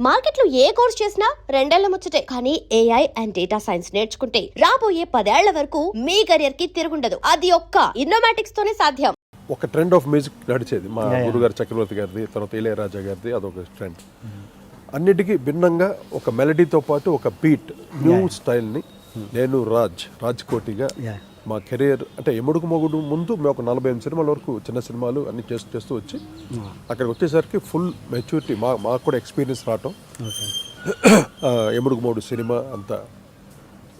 మార్కెట్లో ఏ కోర్స్ చేసినా రెండేళ్ల ముచ్చటే. కానీ ఏఐ అండ్ డేటా సైన్స్ నేర్చుకుంటే రాబోయే 10 ఏళ్ల వరకు మీ కెరియర్ కి తిరుగుండదు. అది ఒక్క ఇన్నోమాటిక్స్ తోనే సాధ్యం. ఒక ట్రెండ్ ఆఫ్ మ్యూజిక్ నడిచేది మా గురుగారు చక్రవర్తి గారిది, తర్వాత ఇళయరాజా గారిది, అదొక ట్రెండ్. అన్నిటికీ భిన్నంగా ఒక మెలడీతో పాటు ఒక బీట్ న్యూ స్టైల్ని నేను రాజ్ కోటిగా మా కెరీర్ అంటే ఎముడుకు మొగుడు ముందు మేము ఒక 48 సినిమాల వరకు చిన్న సినిమాలు అన్ని చేస్తూ వచ్చి అక్కడికి వచ్చేసరికి ఫుల్ మెచ్యూరిటీ మాకు కూడా ఎక్స్పీరియన్స్ రావటం. ఎముడుకు మొగుడు సినిమా అంత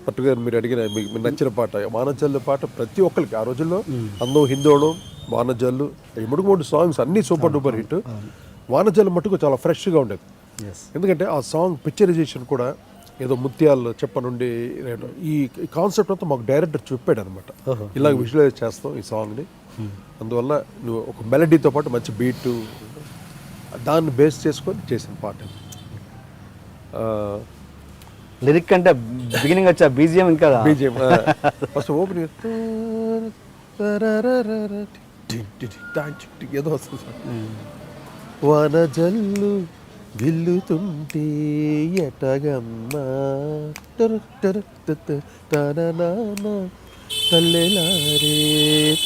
పర్టికులర్ మీరు అడిగిన మీకు నచ్చిన పాట వానజల్లు పాట ప్రతి ఒక్కరికి ఆ రోజుల్లో అందం హిందోళం వానజల్లు ఎముడుకు మొగుడు సాంగ్స్ అన్నీ సూపర్ డూపర్ హిట్. వానజల్లు మటుకు చాలా ఫ్రెష్గా ఉండేది, ఎందుకంటే ఆ సాంగ్ పిక్చరైజేషన్ కూడా ఏదో ముత్యాలు చెప్పనుండి ఈ కాన్సెప్ట్ అంతా మాకు డైరెక్టర్ చెప్పాడు అనమాట. ఇలాగ విజువలైజ్ చేస్తాం ఈ సాంగ్ని, అందువల్ల నువ్వు ఒక మెలడీతో పాటు మంచి బీటు దాన్ని బేస్ చేసుకొని చేసిన పాట. లిరిక్ అంటే బిగినింగ్ వచ్చా బీజిఎం ఇంకా బీజిఎం ఫస్ట్ ఓపెనింగ్ ఏదో వస్తుంది. వానజల్లు గిల్లుతుంటే ఎటగమ్మా తల్లెలారే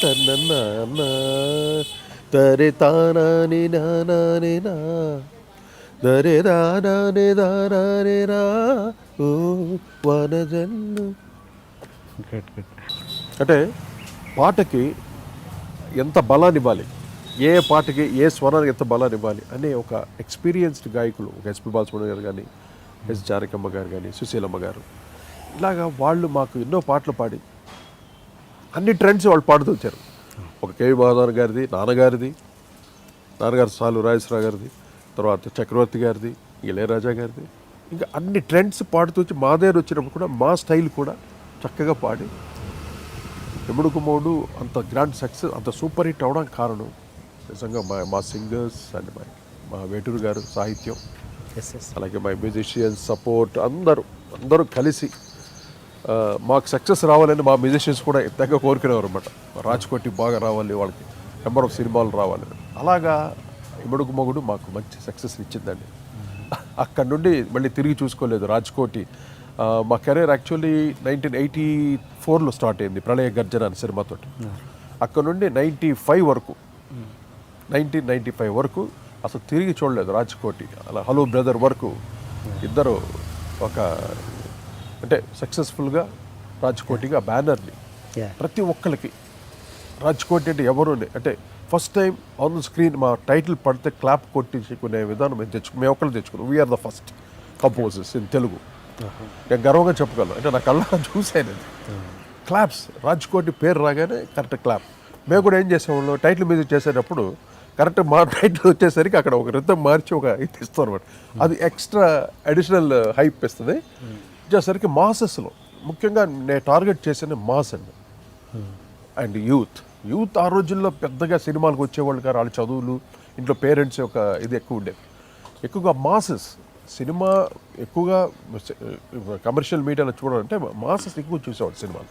తన నాన్న తరే తానాని నానానే నా దరే దానానే దానానే రా ఓ వనజల్లు. అంటే పాటకి ఎంత బలాన్ని ఇవ్వాలి, ఏ పాటకి ఏ స్వరానికి ఎంత బలాన్ని ఇవ్వాలి అనే ఒక ఎక్స్పీరియన్స్డ్ గాయకులు, ఒక ఎస్పి బాలసుబ్రహ్మణ్యం గారు కానీ, ఎస్ జానకమ్మ గారు కానీ, సుశీలమ్మ గారు, ఇలాగా వాళ్ళు మాకు ఎన్నో పాటలు పాడి అన్ని ట్రెండ్స్ వాళ్ళు పాడుతూ వచ్చారు. ఒక కేవి మహాదాన్ గారిది, నాన్నగారు సాలు రాజేశ్వరరావు గారిది, తర్వాత చక్రవర్తి గారిది, ఇళయరాజా గారిది, ఇంకా అన్ని ట్రెండ్స్ పాడుతూ వచ్చి మా దగ్గర వచ్చినప్పుడు కూడా మా స్టైల్ కూడా చక్కగా పాడి ఎముడుకు మొగుడు అంత గ్రాండ్ సక్సెస్, అంత సూపర్ హిట్ అవడానికి కారణం నిజంగా మా సింగర్స్ అండ్ మా వేటూరు గారు సాహిత్యం, అలాగే మా మ్యూజిషియన్స్ సపోర్ట్ అందరూ కలిసి మాకు సక్సెస్ రావాలని మా మ్యూజిషియన్స్ కూడా ఎంతగా కోరుకునేవారు అనమాట. రాజ్కోటి బాగా రావాలి, వాళ్ళకి నెంబర్ ఆఫ్ సినిమాలు రావాలని. అలాగా ఎముడుకు మొగుడు మాకు మంచి సక్సెస్ ఇచ్చిందండి. అక్కడ నుండి మళ్ళీ తిరిగి చూసుకోలేదు రాజ్కోటి. మా కెరీర్ యాక్చువల్లీ 1984లో స్టార్ట్ అయింది ప్రళయ గర్జన అనే సినిమాతో. అక్కడ నుండి 1995 వరకు అసలు తిరిగి చూడలేదు రాజ్కోటి. అలా హలో బ్రదర్ వరకు ఇద్దరు ఒక అంటే సక్సెస్ఫుల్గా రాజ్కోటిగా బ్యానర్ని ప్రతి ఒక్కరికి రాజ్కోటి అంటే ఎవరు అంటే first time on the screen మా టైటిల్ పడితే క్లాప్ కొట్టించుకునే విధానం మేము ఒక్కరు తెచ్చుకున్నాం. We are the first composers in Telugu. నేను గర్వంగా చెప్పగలను, అంటే నా కళ్ళ చూసాను క్లాప్స్. రాజ్కోటి పేరు రాగానే కరెక్ట్ క్లాప్. మేము కూడా ఏం చేసేవాళ్ళం, టైటిల్ మ్యూజిక్ చేసేటప్పుడు కరెక్ట్ మా టైటిల్ వచ్చేసరికి అక్కడ ఒక రితం మార్చి ఒక ఇది ఇస్తాం అనమాట. అది ఎక్స్ట్రా అడిషనల్ హైప్ ఇస్తుంది. వచ్చేసరికి మాసెస్లో ముఖ్యంగా నేను టార్గెట్ చేసిన మాస్ అండ్ యూత్ ఆ రోజుల్లో పెద్దగా సినిమాలకు వచ్చేవాళ్ళు కాదు. వాళ్ళ చదువులు, ఇంట్లో పేరెంట్స్ యొక్క ఇది ఎక్కువ ఉండేది. ఎక్కువగా మాసెస్ సినిమా ఎక్కువగా కమర్షియల్ మీడియాలో చూడాలంటే మాసెస్ ఎక్కువ చూసేవాడు సినిమాలు.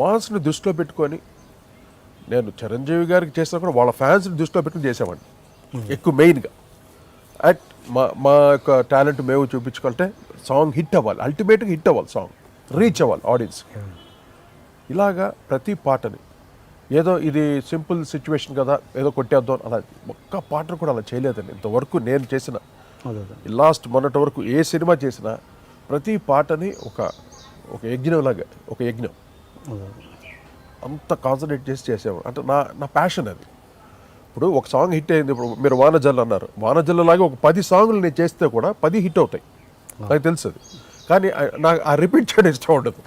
మాస్ని దృష్టిలో పెట్టుకొని నేను చిరంజీవి గారికి చేసినా కూడా వాళ్ళ ఫ్యాన్స్ని దృష్టిలో పెట్టుకుని చేసేవాడిని ఎక్కువ మెయిన్గా. మా యొక్క టాలెంట్ మేము చూపించుకుంటే సాంగ్ హిట్ అవ్వాలి, అల్టిమేట్గా హిట్ అవ్వాలి, సాంగ్ రీచ్ అవ్వాలి ఆడియన్స్. ఇలాగా ప్రతి పాటని ఏదో ఇది సింపుల్ సిచ్యువేషన్ కదా ఏదో కొట్టేద్దాం అలా ఒక్క పాటను కూడా అలా చేయలేదండి ఇంతవరకు. నేను చేసిన లాస్ట్ మొన్నటి వరకు ఏ సినిమా చేసినా ప్రతి పాటని ఒక యజ్ఞంలాగా, ఒక యజ్ఞం అంత కాన్సన్ట్రేట్ చేసి చేసేవాడు. అంటే నా ప్యాషన్ అది. ఇప్పుడు ఒక సాంగ్ హిట్ అయింది, ఇప్పుడు మీరు వానజల్లు అన్నారు, వానజల్లులాగా ఒక 10 సాంగ్లు నేను చేస్తే కూడా 10 హిట్ అవుతాయి, నాకు తెలుసు అది. కానీ నాకు ఆ రిపీట్ చేయడం ఇష్టం ఉండదు.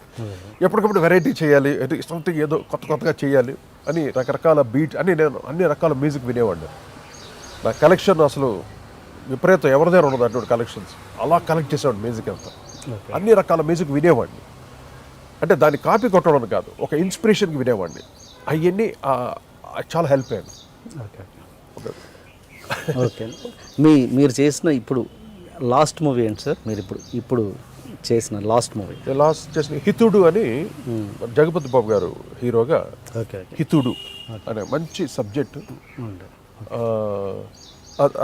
ఎప్పటికప్పుడు వెరైటీ చేయాలి, సంథింగ్ ఏదో కొత్తగా చేయాలి అని రకరకాల బీట్ అని నేను అన్ని రకాల మ్యూజిక్ వినేవాడిని. నా కలెక్షన్ అసలు విపరీతం, ఎవరి దగ్గర ఉండదు అటువంటి కలెక్షన్స్. అలా కలెక్ట్ చేసేవాడిని మ్యూజిక్ అంతా, అన్ని రకాల మ్యూజిక్ వినేవాడిని. అంటే దాన్ని కాపీ కొట్టడం కాదు, ఒక ఇన్స్పిరేషన్కి వినేవాడిని. అవన్నీ చాలా హెల్ప్ అయ్యాను. ఓకే మీరు చేసిన ఇప్పుడు లాస్ట్ మూవీ ఏంటి సార్? మీరు ఇప్పుడు చేసిన లాస్ట్ చేసిన హితుడు అని జగపతి బాబు గారు హీరోగా హితుడు అనే మంచి సబ్జెక్టు.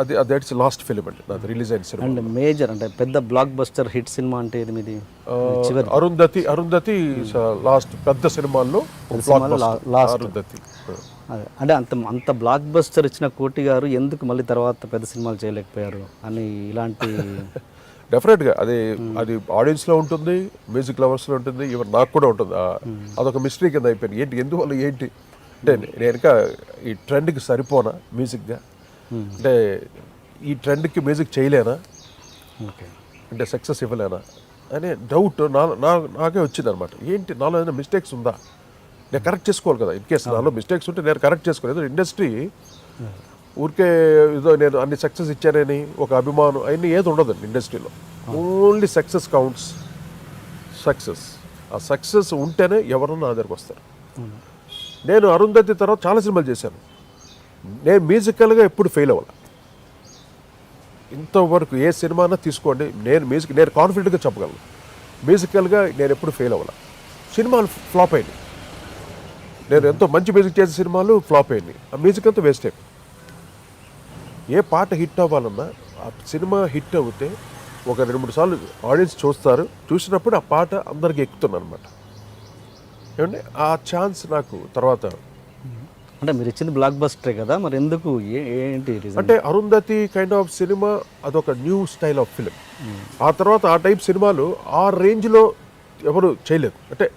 అది దట్స్ లాస్ట్ ఫిలిం అండి నాది రిలీజ్ అయిన సినిమా. అండ్ మేజర్ అంటే పెద్ద బ్లాక్ బస్టర్ హిట్ సినిమా అంటే ఇది మీది అరుంధతి లాస్ట్ పెద్ద సినిమాల్లో లాస్ట్ అరుంధతి. అదే అంటే అంత బ్లాక్ బస్టర్ ఇచ్చిన కోటి గారు ఎందుకు మళ్ళీ తర్వాత పెద్ద సినిమాలు చేయలేకపోయారు అని ఇలాంటి డెఫినెట్గా అది ఆడియన్స్లో ఉంటుంది, మ్యూజిక్ లవర్స్లో ఉంటుంది, ఈవెన్ నాకు కూడా ఉంటుంది. అదొక మిస్టరీ కింద అయిపోయింది. ఎందువల్ల ఏంటి అంటే నేను ఇంకా ఈ ట్రెండ్కి సరిపోనా మ్యూజిక్గా, అంటే ఈ ట్రెండ్కి మ్యూజిక్ చేయలేనా, ఓకే అంటే సక్సెస్ ఇవ్వలేనా అనే డౌట్ నాకే వచ్చింది అనమాట. ఏంటి నాలో ఏదైనా మిస్టేక్స్ ఉందా, నేను కరెక్ట్ చేసుకోవాలి కదా. ఇన్ కేసు నాలో మిస్టేక్స్ ఉంటే నేను కరెక్ట్ చేసుకోలేదు. ఇండస్ట్రీ ఊరికే ఏదో నేను అన్ని సక్సెస్ ఇచ్చానని ఒక అభిమానం అవన్నీ ఏది ఉండదండి ఇండస్ట్రీలో. Only success counts. ఆ సక్సెస్ ఉంటేనే ఎవరన్నా నా దగ్గరకు వస్తారు. నేను అరుంధతి తర్వాత చాలా సినిమాలు చేశాను. నేను మ్యూజికల్గా ఎప్పుడు ఫెయిల్ అవ్వాలి. ఇంతవరకు ఏ సినిమానా తీసుకోండి, నేను కాన్ఫిడెంట్గా చెప్పగలను, మ్యూజికల్గా నేను ఎప్పుడు ఫెయిల్ అవ్వాలి. సినిమాలు ఫ్లాప్ అయినాయి. నేను ఎంతో మంచి మ్యూజిక్ చేసే సినిమాలు ఫ్లాప్ అయినాయి. ఆ మ్యూజిక్ అంతా వేస్ట్ అయిపోయింది. ఏ పాట హిట్ అవ్వాలన్నా ఆ సినిమా హిట్ అవుతే ఒక 2-3 సార్లు ఆడియన్స్ చూస్తారు. చూసినప్పుడు ఆ పాట అందరికి ఎక్కుతుంది అనమాట. ఏమంటే ఆ ఛాన్స్ నాకు తర్వాత. అంటే మీరు ఇచ్చింది బ్లాక్ బస్టరే కదా, మరి ఎందుకు ఏంటి reason? అంటే అరుంధతి కైండ్ ఆఫ్ సినిమా అదొక న్యూ స్టైల్ ఆఫ్ ఫిలిం. ఆ తర్వాత ఆ టైప్ సినిమాలు ఆ రేంజ్లో ఎవరు చేయలేదు. అంటే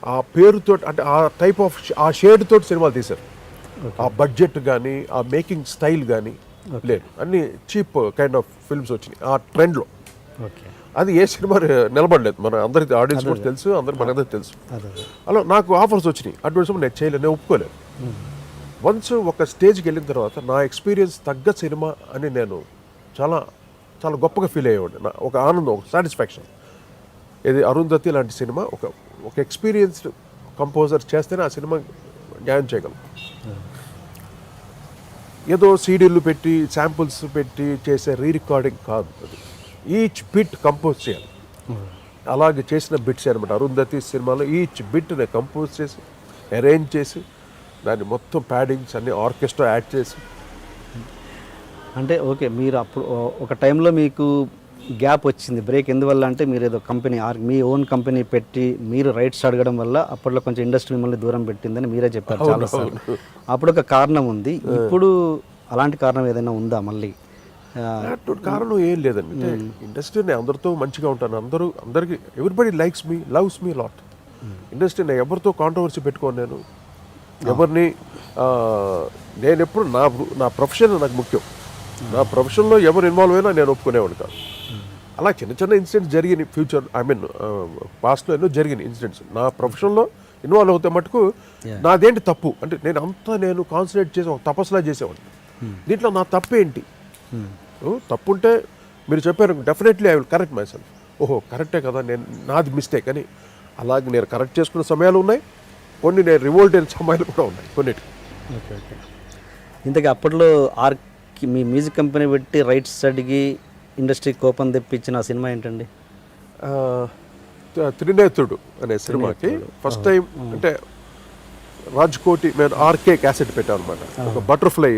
ఆ పేరుతో, అంటే ఆ టైప్ ఆఫ్ ఆ షేడ్ తోటి సినిమాలు తీశారు. ఆ బడ్జెట్ కానీ ఆ మేకింగ్ స్టైల్ కానీ లేదు. అన్ని చీప్ కైండ్ ఆఫ్ ఫిల్మ్స్ వచ్చినాయి ఆ ట్రెండ్లో. ఓకే అది ఏ సినిమా నిలబడలేదు. మన అందరికి ఆడియన్స్ కూడా తెలుసు, మనందరికి తెలుసు. అలా నాకు ఆఫర్స్ వచ్చినాయి. అటువంటి సినిమా నేను చేయలేదు, నేను ఒప్పుకోలేదు. వన్స్ ఒక స్టేజ్కి వెళ్ళిన తర్వాత నా ఎక్స్పీరియన్స్ తగ్గ సినిమా అని నేను చాలా చాలా గొప్పగా ఫీల్ అయ్యేవాడిని. ఒక ఆనందం, ఒక సాటిస్ఫాక్షన్. ఇది అరుంధతి లాంటి సినిమా ఒక ఎక్స్పీరియన్స్డ్ కంపోజర్ చేస్తేనే ఆ సినిమా న్యాయం చేయగలం. ఏదో సీడీలు పెట్టి శాంపుల్స్ పెట్టి చేసే రికార్డింగ్ కాదు అది. ఈచ్ బిట్ కంపోజ్ చేయాలి. అలాగే చేసిన బిట్స్ అనమాట. అరుంధతి సినిమాలో ఈచ్ బిట్ నేను కంపోజ్ చేసి అరేంజ్ చేసి దాన్ని మొత్తం ప్యాడింగ్స్ అన్ని ఆర్కెస్ట్రా యాడ్ చేసి. అంటే ఓకే, మీరు అప్పుడు ఒక టైంలో మీకు గ్యాప్ వచ్చింది, బ్రేక్. ఎందువల్ల అంటే మీరు ఏదో కంపెనీ మీ ఓన్ కంపెనీ పెట్టి మీరు రైట్స్ అడగడం వల్ల అప్పట్లో కొంచెం ఇండస్ట్రీ మిమ్మల్ని దూరం పెట్టిందని మీరే చెప్పారు చాలాసార్లు. అప్పుడు ఒక కారణం ఉంది. ఇప్పుడు అలాంటి కారణం ఏదైనా ఉందా మళ్ళీ? కారణం ఏం లేదండి. అంటే ఇండస్ట్రీని అందరితో మంచిగా ఉంటాను. అందరికి everybody likes me, loves me lot. Industry నేను ఎవరితో కాంట్రవర్సీ పెట్టుకోను. నేను ఎవరిని నేను ఎప్పుడు నా ప్రొఫెషన్ నాకు ముఖ్యం. నా ప్రొఫెషన్లో ఎవరు ఇన్వాల్వ్ అయినా నేను ఒప్పుకునేవాడు కాదు. అలా చిన్న చిన్న ఇన్సిడెంట్స్ జరిగినాయి ఫ్యూచర్, పాస్ట్లో ఎన్నో జరిగినాయి ఇన్సిడెంట్స్. నా ప్రొఫెషన్లో ఇన్వాల్వ్ అవుతే మటుకు నాదేంటి తప్పు అంటే నేను కాన్సన్ట్రేట్ చేసి ఒక తపస్సులా చేసేవాడిని. దీంట్లో నా తప్పు ఏంటి? తప్పు ఉంటే మీరు చెప్పారు, definitely I will correct my self. ఓహో కరెక్టే కదా, నాది మిస్టేక్ అని. అలాగే నేను కరెక్ట్ చేసుకున్న సమయాలు ఉన్నాయి, కొన్ని నేను రివోల్ట్ అయిన సమయాలు కూడా ఉన్నాయి కొన్నిటికి. Okay okay. ఇంతకీ అప్పట్లో మీ మ్యూజిక్ కంపెనీ పెట్టి రైట్స్ అడిగి ఇండస్ట్రీ కోపం తెప్పించిన సినిమా ఏంటండి? త్రినేత్రుడు అనే సినిమాకి ఫస్ట్ టైం అంటే రాజ్కోటి మేము ఆర్కే క్యాసెట్ పెట్టాం అనమాట. ఒక బటర్ఫ్లై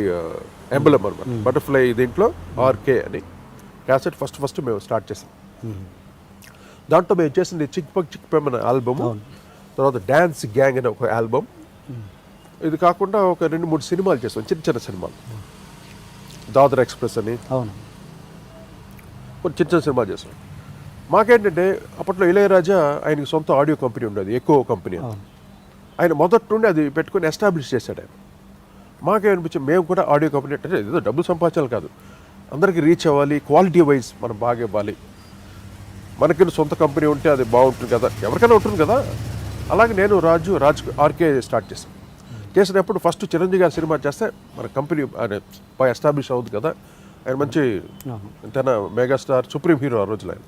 ఎంబలం అనమాట. బటర్ఫ్లై దీంట్లో ఆర్కే అని క్యాసెట్ ఫస్ట్ మేము స్టార్ట్ చేసాం. దాంట్లో మేము చేసింది చిక్ పక్ అనే ఆల్బమ్, తర్వాత డ్యాన్స్ గ్యాంగ్ అనే ఒక ఆల్బమ్. ఇది కాకుండా ఒక 2-3 సినిమాలు చేసాం, చిన్న చిన్న సినిమాలు. దాదర్ ఎక్స్ప్రెస్ అని కొన్ని చిన్న చిన్న సినిమాలు చేసాం. మాకేంటంటే అప్పట్లో ఇళయరాజా ఆయనకి సొంత ఆడియో కంపెనీ ఉండేది, ఎక్కువ కంపెనీ. ఆయన మొదటి నుండి అది పెట్టుకొని ఎస్టాబ్లిష్ చేశాడు ఆయన. మాకేమనిపించింది మేము కూడా ఆడియో కంపెనీ అంటే ఏదో డబ్బులు సంపాదించాలి కాదు, అందరికీ రీచ్ అవ్వాలి, క్వాలిటీ వైజ్ మనం బాగా ఇవ్వాలి. మనకి సొంత కంపెనీ ఉంటే అది బాగుంటుంది కదా, ఎవరికైనా ఉంటుంది కదా. అలాగే నేను రాజ్ ఆర్కే స్టార్ట్ చేశాను. చేసినప్పుడు ఫస్ట్ చిరంజీవి గారి సినిమా చేస్తే మన కంపెనీ బాగా ఎస్టాబ్లిష్ అవుతుంది కదా. ఆయన మంచి తన మెగాస్టార్, సుప్రీం హీరో ఆ రోజులో ఆయన.